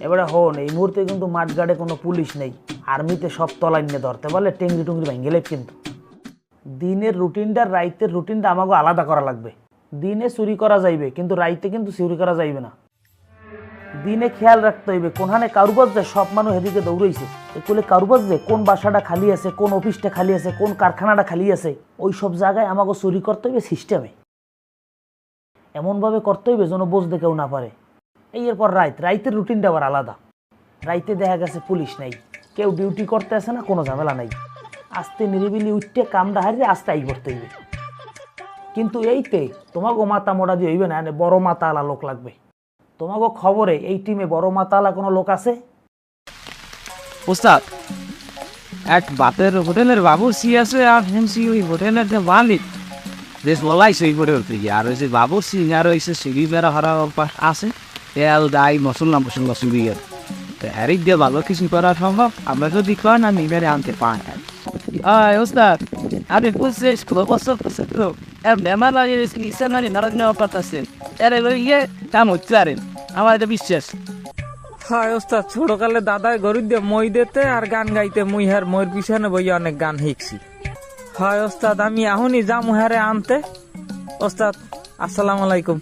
এবারে হন, এই মুহূর্তে কিন্তু মাঠঘাটে কোনো পুলিশ নেই, আর্মিতে সব তলায় নিয়ে ধরতে পারলে টেঙ্গি টুঙ্গি ভেঙে লেপ। কিন্তু দিনের রুটিনটা রাইতের রুটিনটা আমাকে আলাদা করা লাগবে। দিনে চুরি করা যাইবে কিন্তু রাইতে কিন্তু চুরি করা যাইবে না। দিনে খেয়াল রাখতে হইবে কোনখানে কারুবাজ যায়, সব মানুষ এদিকে দৌড়াইছে, এগুলো কারুবাজ যায় কোন বাসাটা খালি আছে, কোন অফিসটা খালি আছে, কোন কারখানাটা খালি আছে, ওই সব জায়গায় আমাকে চুরি করতে হইবে সিস্টেমে, এমনভাবে করতে হইবে যেন বুঝতে কেউ না পারে। এরপর রাইতের রুটিনটা আবার আলাদা। রাইতে দেখা গেছে পুলিশ নাই, কেউ ডিউটি করতে আসে না, কোনো ঝামেলা নাই, আস্তে নিরিবিলি উঠতে কামটা হারিয়ে আস্তে আই করতে হইবে। কিন্তু এইতে তোমাকে মাথা মোটা দিয়ে হইবে না, বড় মাথা আলা লোক লাগবে। তোমাকে খবরে এই টিমে বড় মাথা আলা কোনো লোক আছে? ওস্তাদ, এক বাতের হোটেলের বাবুর্চি আছে, আর হেমসি ওই হোটেলের যে মালিক বেশ বলাই সেই করে উঠতে গিয়ে, আর ওই যে বাবুর্চি আর ওই সে সিঁড়ি বেড়া হারা আছে, তেল ডাই মশলা মশলা সিঁড়িয়ে হ্যারিক দিয়ে ভালো কিছু করা সম্ভব। আমরা যদি কন আমি মেরে আনতে পাই। ওস্তাদ, আপনি বুঝছিস তো বেমার লাগে নারায়ণ পারতেছে এর ইয়ে কাম হচ্ছে আরে আমার এটা বিশ্বাস। হয় ওস্তাদ, ছোটকালে দাদায় গরু দিয়ে মই দিতে আর গান গাইতে মুই হার ময়ের পিছনে বইয়া অনেক গান শিখছি। হয় ওস্তাদ, আমি এখনই যামু হারে আনতে। ওস্তাদ আসসালামু আলাইকুম।